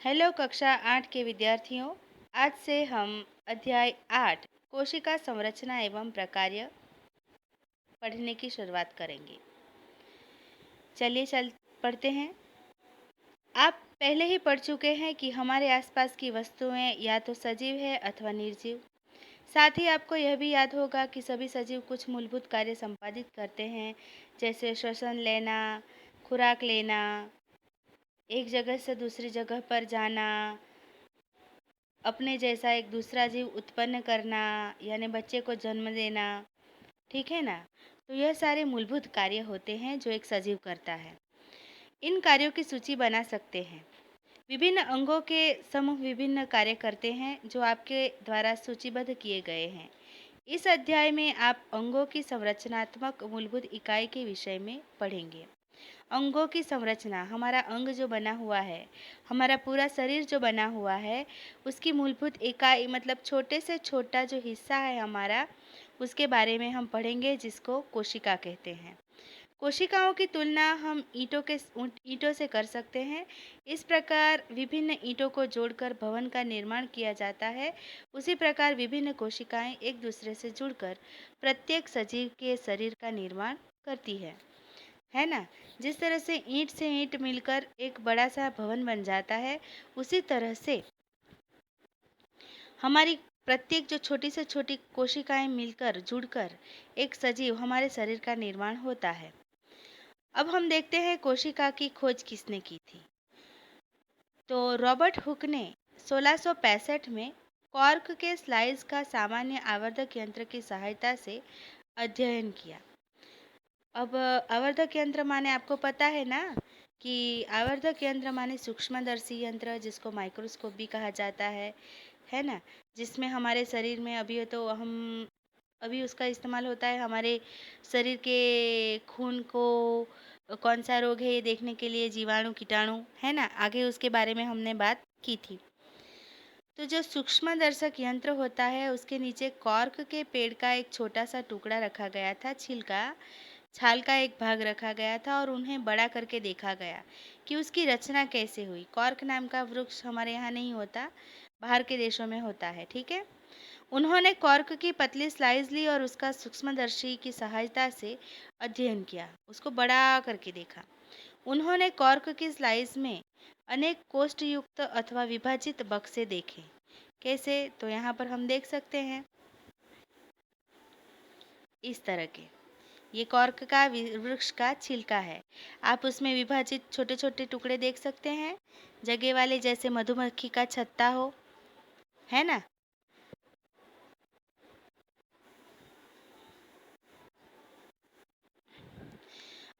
Hello कक्षा 8 के विद्यार्थियों। आज से हम अध्याय 8 कोशिका संरचना एवं प्रकार्य पढ़ने की शुरुआत करेंगे। चलिए पढ़ते हैं। आप पहले ही पढ़ चुके हैं कि हमारे आसपास की वस्तुएं या तो सजीव है अथवा निर्जीव। साथ ही आपको यह भी याद होगा कि सभी सजीव कुछ मूलभूत कार्य संपादित करते हैं, जैसे श्वसन लेना, खुराक लेना, एक जगह से दूसरी जगह पर जाना, अपने जैसा एक दूसरा जीव उत्पन्न करना, यानी बच्चे को जन्म देना। ठीक है ना। तो यह सारे मूलभूत कार्य होते हैं जो एक सजीव करता है। इन कार्यों की सूची बना सकते हैं। विभिन्न अंगों के समूह विभिन्न कार्य करते हैं जो आपके द्वारा सूचीबद्ध किए गए हैं। इस अध्याय में आप अंगों की संरचनात्मक मूलभूत इकाई के विषय में पढ़ेंगे। अंगों की संरचना, हमारा अंग जो बना हुआ है, हमारा पूरा शरीर जो बना हुआ है, उसकी मूलभूत इकाई मतलब छोटे से छोटा जो हिस्सा है हमारा, उसके बारे में हम पढ़ेंगे, जिसको कोशिका कहते हैं। कोशिकाओं की तुलना हम ईंटों से कर सकते हैं। इस प्रकार विभिन्न ईंटों को जोड़कर भवन का निर्माण किया जाता है, उसी प्रकार विभिन्न कोशिकाएं एक दूसरे से जुड़कर प्रत्येक सजीव के शरीर का निर्माण करती है ना। जिस तरह से ईंट मिलकर एक बड़ा सा भवन बन जाता है, उसी तरह से हमारी प्रत्येक जो छोटी से छोटी कोशिकाएं मिलकर जुड़कर एक सजीव हमारे शरीर का निर्माण होता है। अब हम देखते हैं कोशिका की खोज किसने की थी। तो रॉबर्ट हुक ने 1665 में कॉर्क के स्लाइस का सामान्य आवर्धक यंत्र की सहायता से अध्ययन किया। अब आवर्धक यंत्र माने आपको पता है ना कि आवर्धक यंत्र माने सूक्ष्मदर्शी यंत्र, जिसको माइक्रोस्कोप भी कहा जाता है ना। जिसमें हमारे शरीर में अभी उसका इस्तेमाल होता है हमारे शरीर के खून को कौन सा रोग है ये देखने के लिए, जीवाणु कीटाणु, है ना। आगे उसके बारे में हमने बात की थी। तो जो सूक्ष्मदर्शक यंत्र होता है, उसके नीचे कॉर्क के पेड़ का एक छोटा सा टुकड़ा रखा गया था, छाल का एक भाग रखा गया था, और उन्हें बड़ा करके देखा गया कि उसकी रचना कैसे हुई। कॉर्क नाम का वृक्ष हमारे यहाँ नहीं होता, बाहर के देशों में होता है। ठीक है। उन्होंने कॉर्क की पतली स्लाइस ली और उसका सूक्ष्मदर्शी की सहायता से अध्ययन किया, उसको बड़ा करके देखा। उन्होंने कॉर्क की स्लाइस में अनेक कोष्ठ युक्त अथवा विभाजित बक्से देखे। कैसे? तो यहाँ पर हम देख सकते हैं इस तरह के। ये कॉर्क का वृक्ष का छिलका है। आप उसमें विभाजित छोटे छोटे टुकड़े देख सकते हैं, जगह वाले, जैसे मधुमक्खी का छत्ता हो, है ना।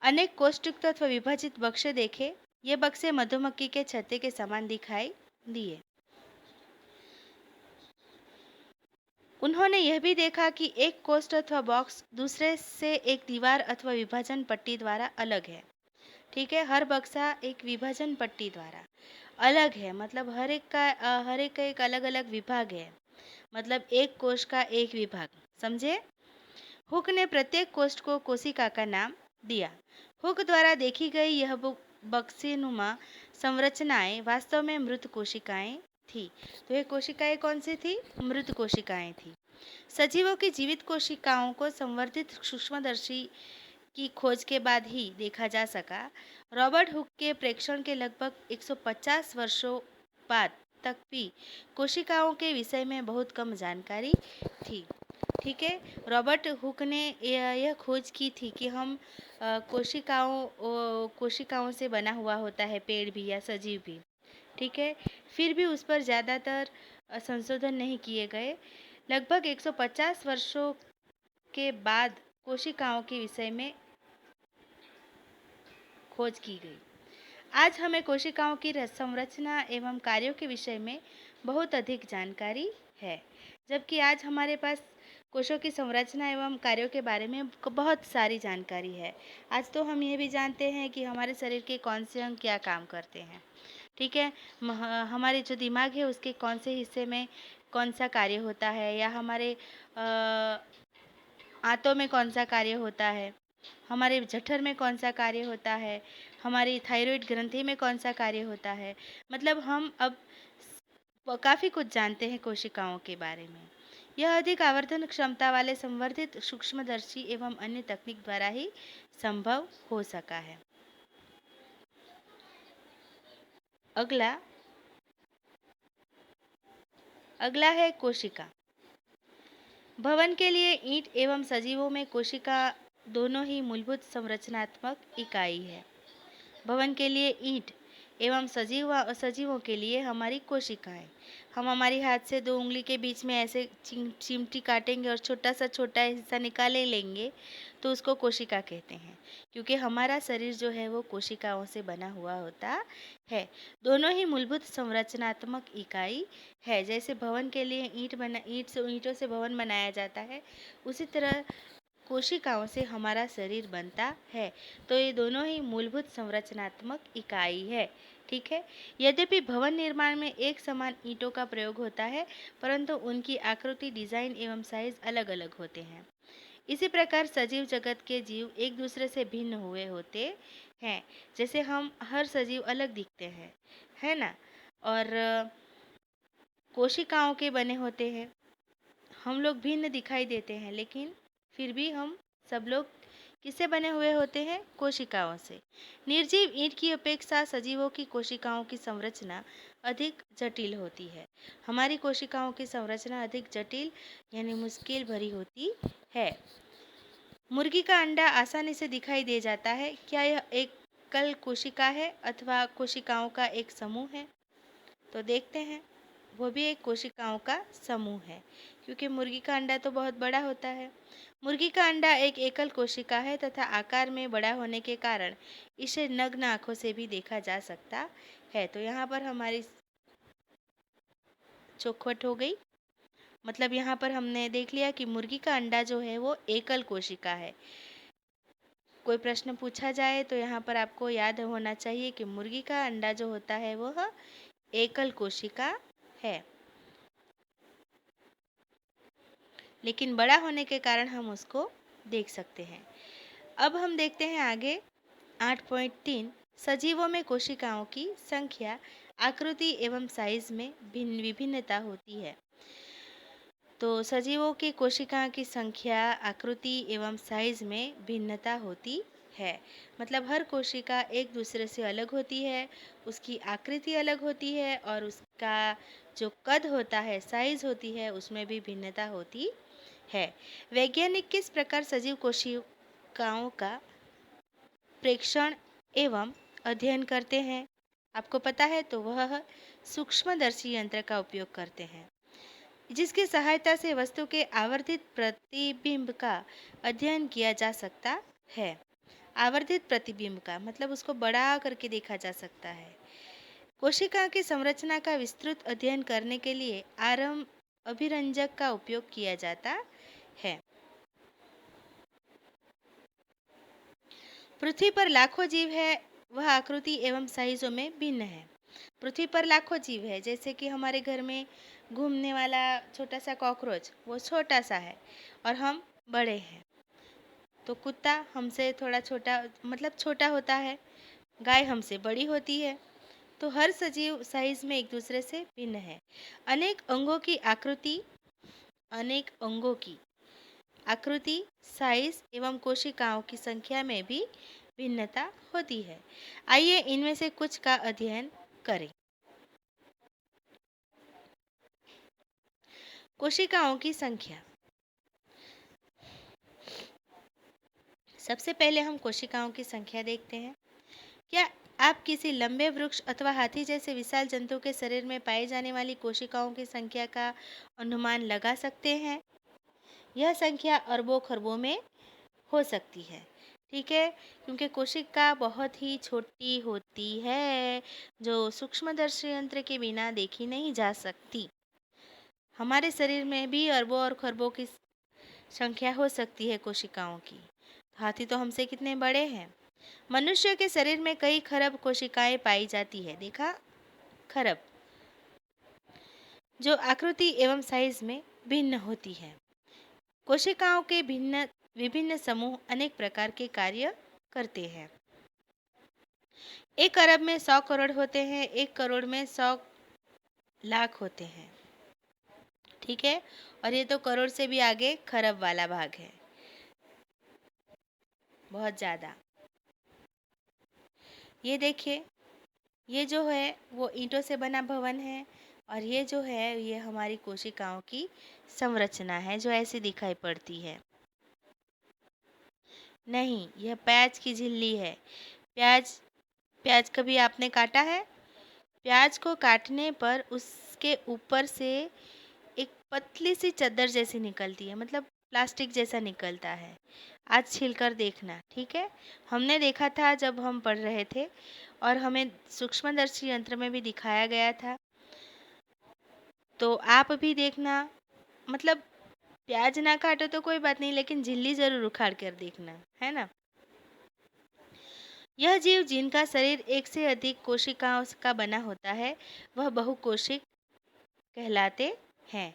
अनेक कोष्ठयुक्त अथवा विभाजित बक्से देखे। ये बक्से मधुमक्खी के छत्ते के समान दिखाई दिए। उन्होंने यह भी देखा कि एक कोष्ठ अथवा बॉक्स दूसरे से एक दीवार अथवा विभाजन पट्टी द्वारा अलग है। ठीक है। हर बक्सा एक विभाजन पट्टी द्वारा अलग है, मतलब हर एक का एक अलग अलग विभाग है, मतलब एक कोश का एक विभाग। समझे? हुक ने प्रत्येक कोष्ठ को कोशिका का नाम दिया। हुक द्वारा देखी गई यह बक्सेनुमा संरचनाएं वास्तव में मृत कोशिकाएं थी। तो ये कोशिकाएं कौन सी थी? मृत कोशिकाएं थी। सजीवों की जीवित कोशिकाओं को संवर्धित सूक्ष्मदर्शी की खोज के बाद ही देखा जा सका। रॉबर्ट हुक के प्रेक्षण के लगभग 150 वर्षों बाद तक भी कोशिकाओं के विषय में बहुत कम जानकारी थी। ठीक है। रॉबर्ट हुक ने यह खोज की थी कि हम कोशिकाओं से बना हुआ होता है पेड़ भी या सजीव भी। ठीक है। फिर भी उस पर ज़्यादातर संशोधन नहीं किए गए। लगभग 150 वर्षों के बाद कोशिकाओं के विषय में खोज की गई। आज हमें कोशिकाओं की संरचना एवं कार्यों के विषय में बहुत अधिक जानकारी है, जबकि आज हमारे पास कोशों की संरचना एवं कार्यों के बारे में बहुत सारी जानकारी है। आज तो हम ये भी जानते हैं कि हमारे शरीर के कौन से अंग क्या काम करते हैं। ठीक है। हमारे जो दिमाग है उसके कौन से हिस्से में कौन सा कार्य होता है, या हमारे आंतों में कौन सा कार्य होता है। हमारे जठर में कौन सा कार्य होता है, हमारी थायराइड ग्रंथि में कौन सा कार्य होता है। मतलब हम अब काफ़ी कुछ जानते हैं कोशिकाओं के बारे में। यह अधिक आवर्धन क्षमता वाले संवर्धित सूक्ष्मदर्शी एवं अन्य तकनीक द्वारा ही संभव हो सका है। अगला अगला है कोशिका। भवन के लिए ईंट एवं सजीवों में कोशिका दोनों ही मूलभूत संरचनात्मक इकाई है। भवन के लिए ईंट एवं सजीवों के लिए हमारी कोशिकाएं। हम हमारी हाथ से दो उंगली के बीच में ऐसे चिमटी काटेंगे और छोटा हिस्सा निकाले लेंगे तो उसको कोशिका कहते हैं, क्योंकि हमारा शरीर जो है वो कोशिकाओं से बना हुआ होता है। दोनों ही मूलभूत संरचनात्मक इकाई है। जैसे भवन के लिए ईंटों से भवन बनाया जाता है, उसी तरह कोशिकाओं से हमारा शरीर बनता है। तो ये दोनों ही मूलभूत संरचनात्मक इकाई है। ठीक है। यद्यपि भवन निर्माण में एक समान ईंटों का प्रयोग होता है, परंतु उनकी आकृति, डिजाइन एवं साइज अलग अलग होते हैं। इसी प्रकार सजीव जगत के जीव एक दूसरे से भिन्न हुए होते हैं। जैसे हम हर सजीव अलग दिखते हैं, है ना। और कोशिकाओं के बने होते हैं। हम लोग भिन्न दिखाई देते हैं, लेकिन फिर भी हम सब लोग किससे बने हुए होते हैं? कोशिकाओं से। निर्जीव ईंट की अपेक्षा सजीवों की कोशिकाओं की संरचना अधिक जटिल होती है। हमारी कोशिकाओं की संरचना अधिक जटिल यानी मुश्किल भरी होती है। मुर्गी का अंडा आसानी से दिखाई दे जाता है। क्या यह एकल कोशिका है अथवा कोशिकाओं का एक समूह है? तो देखते हैं, वो भी एक कोशिकाओं का समूह है, क्योंकि मुर्गी का अंडा तो बहुत बड़ा होता है। मुर्गी का अंडा एक एकल कोशिका है तथा आकार में बड़ा होने के कारण इसे नग्न आंखों से भी देखा जा सकता है। तो यहाँ पर हमारी चौखट हो गई। मतलब यहाँ पर हमने देख लिया कि मुर्गी का अंडा जो है वो एकल कोशिका है। कोई प्रश्न पूछा जाए तो यहाँ पर आपको याद होना चाहिए कि मुर्गी का अंडा जो होता है वह एकल कोशिका है, लेकिन बड़ा होने के कारण हम उसको देख सकते हैं। अब हम देखते हैं आगे 8.3 सजीवों में कोशिकाओं की संख्या, आकृति एवं साइज में विभिन्नता होती है। तो सजीवों की कोशिकाओं की संख्या, आकृति एवं साइज में भिन्नता होती है। मतलब हर कोशिका एक दूसरे से अलग होती है, उसकी आकृति अलग होती है और उसका जो कद होता है, साइज होती है, उसमें भी भिन्नता होती है। वैज्ञानिक किस प्रकार सजीव कोशिकाओं का प्रेक्षण एवं अध्ययन करते हैं? आपको पता है तो वह सूक्ष्मदर्शी यंत्र का उपयोग करते हैं, जिसकी सहायता से वस्तु के आवर्धित प्रतिबिंब का अध्ययन किया जा सकता है। आवर्धित प्रतिबिंब का मतलब उसको बड़ा करके देखा जा सकता है। कोशिका की संरचना का विस्तृत अध्ययन करने के लिए अभिरंजक का उपयोग किया जाता है। पृथ्वी पर लाखों जीव है, वह आकृति एवं साइजों में भिन्न है। पृथ्वी पर लाखों जीव है, जैसे कि हमारे घर में घूमने वाला छोटा सा कॉकरोच, वो छोटा सा है और हम बड़े हैं। तो कुत्ता हमसे थोड़ा छोटा, मतलब छोटा होता है। गाय हमसे बड़ी होती है। तो हर सजीव साइज में एक दूसरे से भिन्न है। अनेक अंगों की आकृति, साइज एवं कोशिकाओं की संख्या में भी भिन्नता होती है। आइए इनमें से कुछ का अध्ययन करें। कोशिकाओं की संख्या। सबसे पहले हम कोशिकाओं की संख्या देखते हैं। क्या आप किसी लंबे वृक्ष अथवा हाथी जैसे विशाल जंतु के शरीर में पाई जाने वाली कोशिकाओं की संख्या का अनुमान लगा सकते हैं? यह संख्या अरबों खरबों में हो सकती है। ठीक है, क्योंकि कोशिका बहुत ही छोटी होती है, जो सूक्ष्मदर्शी यंत्र के बिना देखी नहीं जा सकती। हमारे शरीर में भी अरबों और खरबों की संख्या हो सकती है कोशिकाओं की। हाथी तो हमसे कितने बड़े हैं। मनुष्य के शरीर में कई खरब कोशिकाएं पाई जाती है। देखा, खरब, जो आकृति एवं साइज में भिन्न होती है। कोशिकाओं के भिन्न विभिन्न समूह अनेक प्रकार के कार्य करते हैं। 1 अरब में 100 करोड़ होते हैं, 1 करोड़ में 100 लाख होते हैं। ठीक है, और ये तो करोड़ से भी आगे खरब वाला भाग है, बहुत ज़्यादा। ये देखिए, ये जो है वो ईंटों से बना भवन है, और ये जो है ये हमारी कोशिकाओं की संरचना है जो ऐसी दिखाई पड़ती है। नहीं, यह प्याज की झिल्ली है। प्याज कभी आपने काटा है? प्याज को काटने पर उसके ऊपर से एक पतली सी चद्दर जैसी निकलती है, मतलब प्लास्टिक जैसा निकलता है। आज छिलकर देखना, ठीक है? हमने देखा था जब हम पढ़ रहे थे, और हमें सूक्ष्मदर्शी यंत्र में भी दिखाया गया था। तो आप भी देखना, मतलब प्याज ना काटो तो कोई बात नहीं, लेकिन झिल्ली जरूर उखाड़ कर देखना, है ना? यह जीव जिनका शरीर 1 से अधिक कोशिकाओं का बना होता है वह बहुकोशिक कहलाते हैं।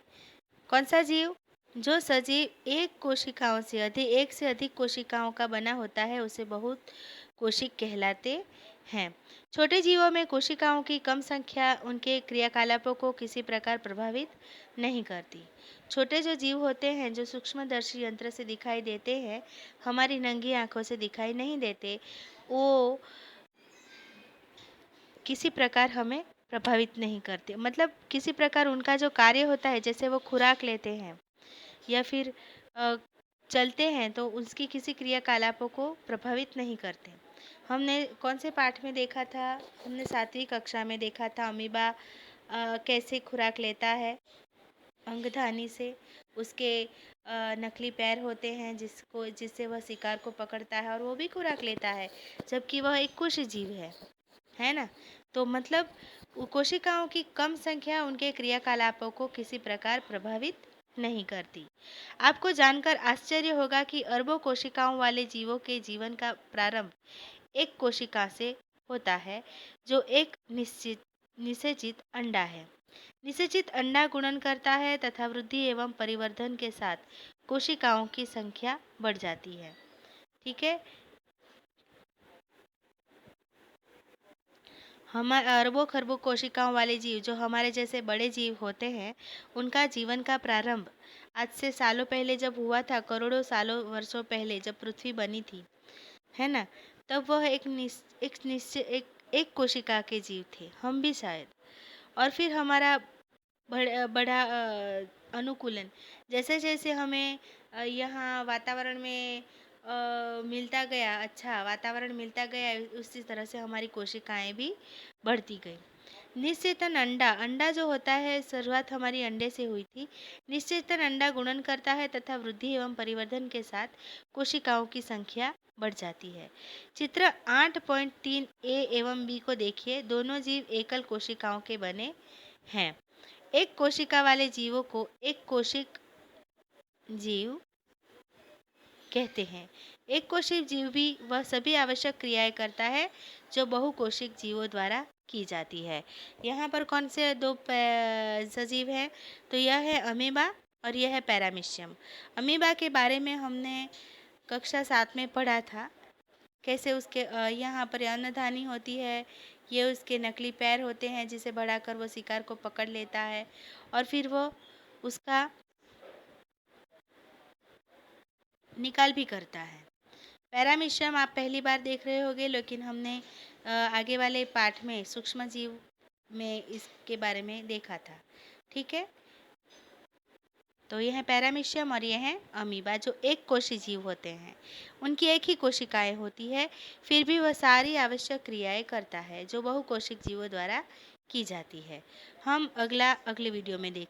कौन सा जीव? जो सजीव 1 से अधिक कोशिकाओं का बना होता है उसे बहुत कोशिक कहलाते हैं। छोटे जीवों में कोशिकाओं की कम संख्या उनके क्रियाकलापों को किसी प्रकार प्रभावित नहीं करती। छोटे जो जीव होते हैं जो सूक्ष्मदर्शी यंत्र से दिखाई देते हैं, हमारी नंगी आंखों से दिखाई नहीं देते, वो किसी प्रकार हमें प्रभावित नहीं करते। मतलब किसी प्रकार उनका जो कार्य होता है, जैसे वो खुराक लेते हैं या फिर चलते हैं, तो उसकी किसी क्रियाकलापों को प्रभावित नहीं करते। हमने कौन से पाठ में देखा था? हमने 7वीं कक्षा में देखा था अमीबा कैसे खुराक लेता है अंगधानी से। उसके नकली पैर होते हैं जिससे वह शिकार को पकड़ता है, और वो भी खुराक लेता है, जबकि वह एक कोशी जीव है ना? तो मतलब कोशिकाओं की कम संख्या उनके क्रियाकलापों को किसी प्रकार प्रभावित नहीं करती। आपको जानकर आश्चर्य होगा कि अरबों कोशिकाओं वाले जीवों के जीवन का प्रारंभ एक कोशिका से होता है, जो एक निषेचित अंडा है। निषेचित अंडा गुणन करता है तथा वृद्धि एवं परिवर्धन के साथ कोशिकाओं की संख्या बढ़ जाती है। ठीक है, हमारे अरबों खरबों कोशिकाओं वाले जीव जो हमारे जैसे बड़े जीव होते हैं, उनका जीवन का प्रारंभ आज से सालों पहले जब हुआ था, करोड़ों सालों वर्षों पहले जब पृथ्वी बनी थी, है ना? तब वह एक कोशिका के जीव थे, हम भी शायद। और फिर हमारा बड़ा अनुकूलन, जैसे जैसे हमें यहाँ वातावरण में मिलता गया, अच्छा वातावरण मिलता गया, उसी तरह से हमारी कोशिकाएं भी बढ़ती गई। निश्चेतन अंडा जो होता है, शुरुआत हमारी अंडे से हुई थी। निश्चेतन अंडा गुणन करता है तथा वृद्धि एवं परिवर्धन के साथ कोशिकाओं की संख्या बढ़ जाती है। चित्र 8.3 ए एवं बी को देखिए। दोनों जीव एकल कोशिकाओं के बने हैं। एक कोशिका वाले जीवों को एक कोशिक जीव कहते हैं। एक कोशिक जीव भी वह सभी आवश्यक क्रियाएं करता है जो बहुकोशिक जीवों द्वारा की जाती है। यहाँ पर कौन से दो सजीव हैं? तो यह है अमीबा और यह है पैरामीशियम। अमीबा के बारे में हमने कक्षा 7 में पढ़ा था, कैसे उसके यहाँ पर अन्नधानी होती है, ये उसके नकली पैर होते हैं जिसे बढ़ाकर वो शिकार को पकड़ लेता है, और फिर वो उसका निकाल भी करता है। पैरामीशियम आप पहली बार देख रहे होंगे, लेकिन हमने आगे वाले पाठ में सूक्ष्म जीव में इसके बारे में देखा था। ठीक है, तो यह है पैरामीशियम और यह है अमीबा, जो एक कोशी जीव होते हैं। उनकी एक ही कोशिकाएं होती है, फिर भी वह सारी आवश्यक क्रियाएं करता है जो बहुकोशिक जीवों द्वारा की जाती है। हम अगले वीडियो में देखते हैं।